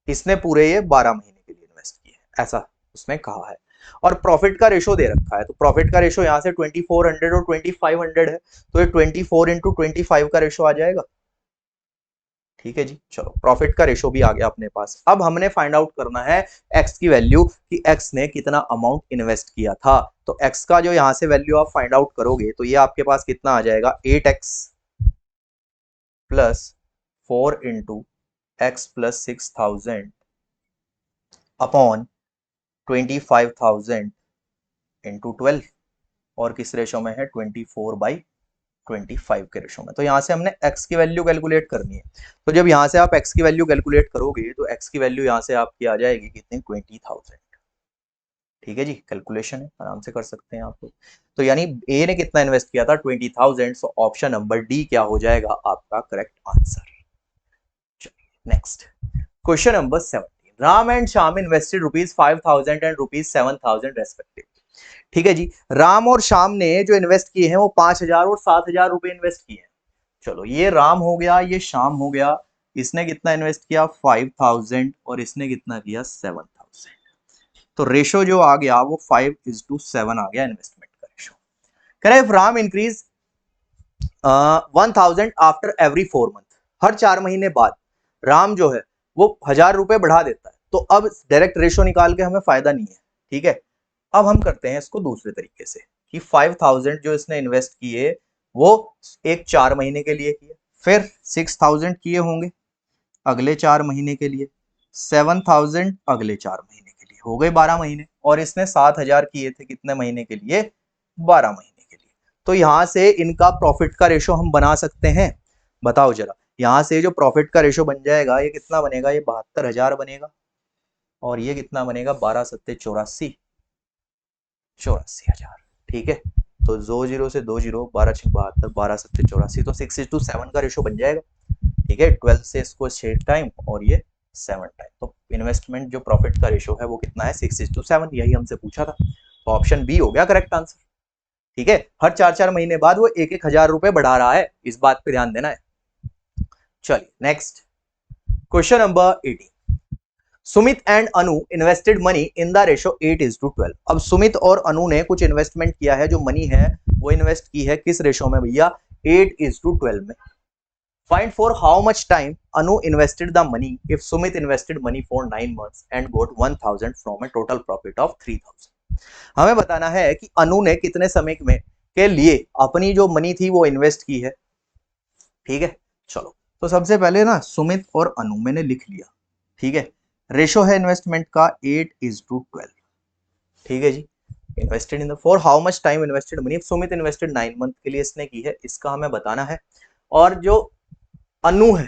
इसने पूरे ये 12 महीने के लिए इन्वेस्ट किए, ऐसा उसने कहा है। और प्रॉफिट का रेशो दे रखा है, तो प्रॉफिट का रेशो यहाँ से 2400 और 2500 है, तो ये 24 इंटू 25 का रेशो आ जाएगा, ठीक है जी। चलो प्रॉफिट का रेशो भी आ गया अपने पास। अब हमने फाइंड आउट करना है एक्स की वैल्यू, कि एक्स ने कितना अमाउंट इन्वेस्ट किया था। तो एक्स का जो यहां से वैल्यू आप फाइंड आउट करोगे तो ये आपके पास कितना आ जाएगा, 8x plus 4 into x plus 6000 upon 25,000 into 12, और किस रेशो में है 24/25 के रेशो में। तो यहां से हमने x की वैल्यू कैलकुलेट करनी है। तो जब यहां से आप x की वैल्यू कैलकुलेट करोगे तो x की वैल्यू यहां से आपकी आ जाएगी कितनी 20,000, ठीक है जी। कैलकुलेशन है, आराम से कर सकते हैं आप लोग। तो यानी ए ने कितना इन्वेस्ट किया था 20,000, सो ऑप्शन नंबर डी क्या हो जाएगा आपका correct answer. Next question number 17 Ram and Shyam invested ₹5,000 and ₹7,000 respectively. ठीक है जी, राम और श्याम ने जो इन्वेस्ट किए हैं वो 5,000 और 7,000 रुपए इन्वेस्ट किए हैं। चलो ये राम हो गया, ये श्याम हो गया, इसने कितना इन्वेस्ट किया 5,000 और इसने कितना किया 7,000। तो रेशो जो आ गया वो 5:7 आ गया इन्वेस्टमेंट का रेशो। कह रहे Ram increase 1,000 after every 4 month, हर 4 महीने बाद राम जो है वो 1,000 रुपए बढ़ा देता है। तो अब डायरेक्ट रेशो निकाल के हमें फायदा नहीं है, ठीक है। अब हम करते हैं इसको दूसरे तरीके से कि 5,000 जो इसने इन्वेस्ट किए वो एक 4 महीने के लिए किए, फिर 6,000 किए होंगे अगले 4 महीने के लिए, 7,000 अगले 4 महीने के लिए, हो गए 12 महीने, और इसने 7,000 किए थे कितने महीने के लिए 12 महीने के लिए। तो यहां से इनका प्रॉफिट का रेशो हम बना सकते हैं, बताओ जरा। यहां से जो प्रॉफिट का रेशो बन जाएगा ये कितना बनेगा, ये 72,000 बनेगा, और ये कितना बनेगा 12 सत्ते 84,000, ठीक है। तो 2 0 से 2 0, 12 6 72, 12 सत्ते 84, तो 6:7 का रेशो बन जाएगा, ठीक है। 12 से इसको 6 टाइम और ये 7 टाइम, तो इन्वेस्टमेंट जो प्रॉफिट का रेशो है वो कितना है 6:7, यही हमसे पूछा था। तो ऑप्शन बी हो गया करेक्ट आंसर, ठीक है। हर 4-4 महीने बाद वो 1-1 हजार रुपए बढ़ा रहा है, इस बात पे ध्यान देना है। चलिए next question number 18 Sumit and Anu invested money in the ratio 8:12। अब सुमित और अनु ने कुछ इन्वेस्टमेंट किया है, जो मनी है वो इन्वेस्ट की है किस रेशो में भैया 8:12 में। Find for how much time Anu invested the money if Sumit invested money for 9 months and got 1,000 from a total profit of 3,000। हमें बताना है कि अनु ने कितने समय में के लिए अपनी जो मनी थी वो इन्वेस्ट की है, ठीक है। चलो तो सबसे पहले ना सुमित और अनु मैंने लिख लिया, ठीक है। रेशो है इन्वेस्टमेंट का 8:12, ठीक है जी। Invested in the for how much time invested money, Sumit invested 9 month के लिए इसने की है, इसका हमें बताना है। और जो अनु है,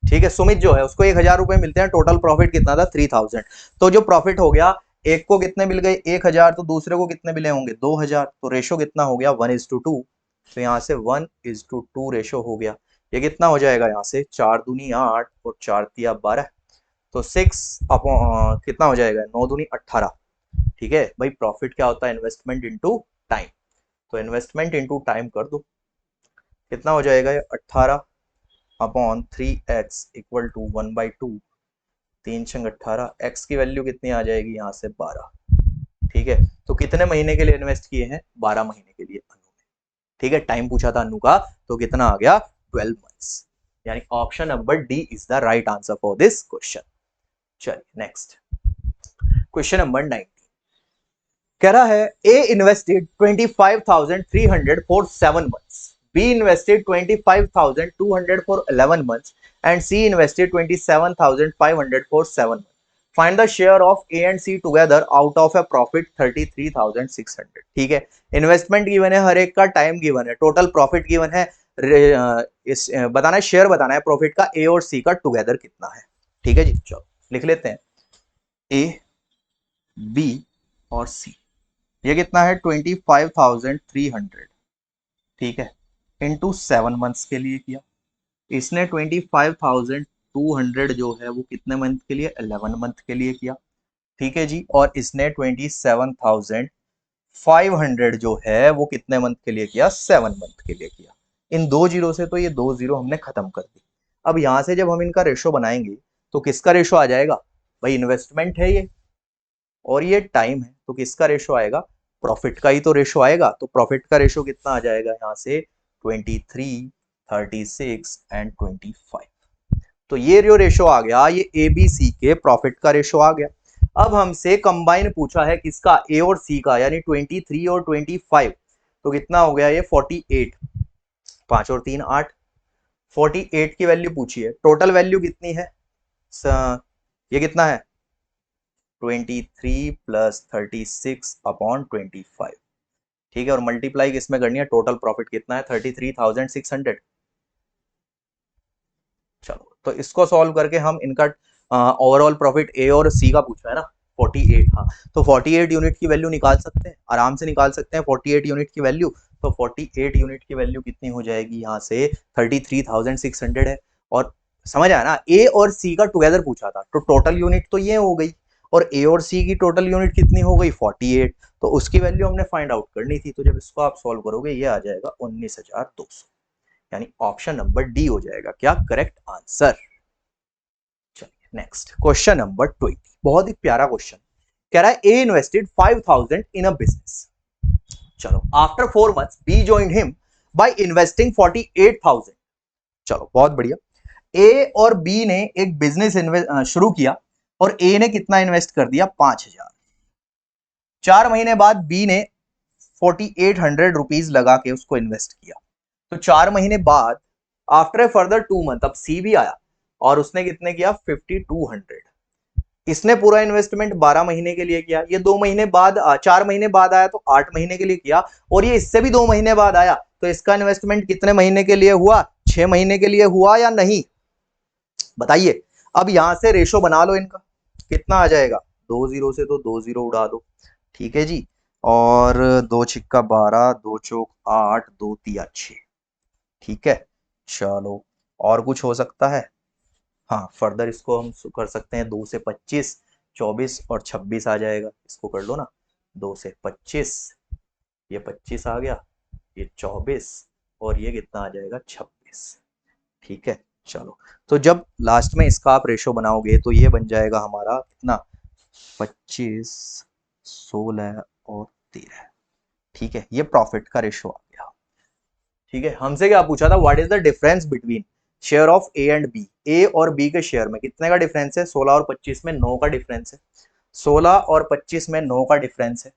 ठीक है, सुमित जो है उसको 1,000 रुपए मिलते हैं, टोटल प्रॉफिट कितना था 3,000। तो जो प्रॉफिट हो गया, एक को कितने मिल गए 1,000, तो दूसरे को कितने मिले होंगे 2,000, तो रेशो कितना हो गया 1:2। तो यहाँ से 1:2 रेशो हो गया। ये कितना हो जाएगा यहाँ से 4 दूनी 8 और 4 तिया 12, तो 6 कितना हो जाएगा 9 दूनी 18, ठीक है भाई। प्रॉफिट क्या होता है इन्वेस्टमेंट इनटू टाइम, तो इन्वेस्टमेंट इनटू टाइम कर दो, कितना हो जाएगा ये 18/3x इक्वल टू 1/2, 3×18, x की वैल्यू कितनी आ जाएगी यहाँ से 12, ठीक है। तो कितने महीने के लिए इन्वेस्ट किए हैं 12 महीने के लिए अनु ने, ठीक है। टाइम पूछा था अनु का, तो कितना आ गया 12 months, यानी option number D is the right answer for this question. चलिए नेक्स्ट क्वेश्चन नंबर 19 कह रहा है A invested 25,300 for 7 months, B invested 25,200 for 11 months and C invested 27,500 for 7 months. Find the share of A and C together out of a profit 33,600. ठीक है, investment given है, हर एक का time given है, total profit given है, बताना है, share बताना है प्रॉफिट का ए और सी का टुगेदर कितना है। ठीक है जी, चलो लिख लेते हैं, ए बी और सी, ये कितना है 25,300, ठीक है, इनटू 7 मंथ्स के लिए किया। इसने 25,200 जो है वो कितने मंथ के लिए, 11 मंथ के लिए किया। ठीक है जी, और इसने 27,500 जो है वो कितने मंथ के लिए किया, 7 मंथ के लिए किया। इन दो जीरो से तो ये दो जीरो हमने खत्म कर दी। अब यहां से जब हम इनका रेशो बनाएंगे तो किसका रेशो आ जाएगा, भाई इन्वेस्टमेंट है ये और ये टाइम है, तो किसका रेशो आएगा, प्रॉफिट का ही तो रेशो आएगा। तो प्रॉफिट का रेशो कितना आ जाएगा यहाँ से, 23, 36 एंड 25। तो ये जो रेशो आ गया, ये ए बी सी के प्रॉफिट का रेशो आ गया। अब हमसे कंबाइन पूछा है किसका, ए और सी का, यानी 23 और 25, तो कितना हो गया ये 48, 5 और 3 8, 48 की वैल्यू पूछी है। टोटल वैल्यू कितनी है, ये कितना है 23 प्लस 36 अपॉन 25, ठीक है, और मल्टीप्लाई किसमें करनी है, टोटल प्रॉफिट कितना है 33,600। चलो तो इसको सॉल्व करके हम इनका ओवरऑल प्रॉफिट ए और सी का पूछा है ना 48, हाँ, तो 48 यूनिट की वैल्यू निकाल सकते हैं, आराम से निकाल सकते हैं 48 यूनिट की वैल्यू। तो 48 यूनिट की वैल्यू कितनी हो जाएगी यहाँ से, 33,600 है। और समझ आया ना, ए और सी का टुगेदर पूछा था, तो टोटल यूनिट तो ये हो गई, और ए और सी की टोटल यूनिट कितनी हो गई 48, तो उसकी वैल्यू हमने फाइंड आउट करनी थी। तो जब इसको आप सॉल्व करोगे ये आ जाएगा 19,200, यानी ऑप्शन नंबर डी हो जाएगा क्या करेक्ट आंसर। चलिए नेक्स्ट क्वेश्चन नंबर 20, बहुत ही प्यारा क्वेश्चन, कह रहा है A invested 5,000 in a business. चलो after 4 months B joined him by investing 48,000। चलो बहुत बढ़िया, ए और बी ने एक बिजनेस शुरू किया और ए ने कितना इन्वेस्ट कर दिया 5,000। 4 महीने बाद बी ने 4,800 रुपीज लगा के उसको इन्वेस्ट किया। तो 4 महीने बाद आफ्टर ए फर्दर 2 month अब सी भी आया और उसने कितने किया 5,200। इसने पूरा इन्वेस्टमेंट 12 महीने के लिए किया, ये 2 महीने बाद 4 महीने बाद आया तो 8 महीने के लिए किया, और ये इससे भी 2 महीने बाद आया, तो इसका इन्वेस्टमेंट कितने महीने के लिए हुआ, 6 महीने के लिए हुआ या नहीं, बताइए। अब यहां से रेशो बना लो इनका, कितना आ जाएगा, 2 जीरो से तो 2 जीरो उड़ा दो, ठीक है जी, और 2 छिक्का 12, 2 चौक 8, 2 तिया 6, ठीक है। चलो और कुछ हो सकता है, हाँ फर्दर इसको हम कर सकते हैं, 2 से 25, 24 और 26 आ जाएगा, इसको कर लो ना, 2 से 25, ये 25 आ गया, ये 24 और ये कितना आ जाएगा 26, ठीक है। चलो तो जब लास्ट में इसका आप रेशो बनाओगे तो ये बन जाएगा हमारा कितना, 25, 16 और 13, ठीक है, ये प्रॉफिट का रेशो आ गया। ठीक है, हमसे क्या पूछा था, what is the difference between share of A and B, A और बी के शेयर में कितने का डिफरेंस है, 16 और 25 में 9 का डिफरेंस है, 16 और 25 में 9 का डिफरेंस है,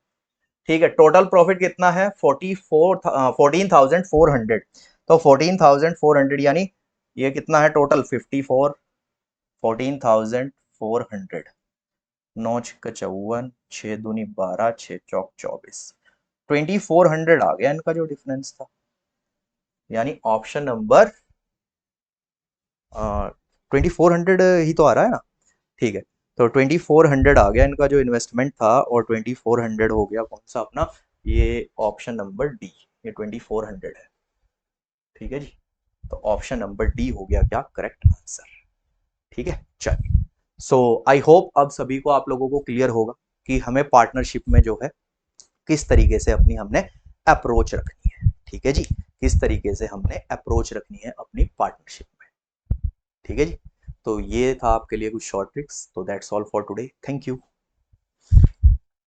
ठीक है। टोटल प्रॉफिट कितना है 14,400, तो 14,400 यानी ये कितना है टोटल 54, 14,400, 9 छक्का 54, 6 दूनी 12, 6 चौक 24, 2,400 आ गया इनका जो डिफरेंस था, यानी ऑप्शन नंबर 2,400 ही तो आ रहा है ना, ठीक है। तो 2,400 आ गया इनका जो इन्वेस्टमेंट था, और 2,400 हो गया कौन सा अपना, ये ऑप्शन नंबर डी, ये 2,400 है, ठीक है जी। तो ऑप्शन नंबर डी हो गया क्या करेक्ट आंसर, ठीक है। चलिए, सो आई होप अब सभी को, आप लोगों को क्लियर होगा कि हमें पार्टनरशिप में जो है किस तरीके से अपनी हमने अप्रोच रखनी है, ठीक है जी, किस तरीके से हमने अप्रोच रखनी है अपनी पार्टनरशिप में, ठीक है जी। तो ये था आपके लिए कुछ शॉर्ट ट्रिक्स, तो that's all for today, thank you.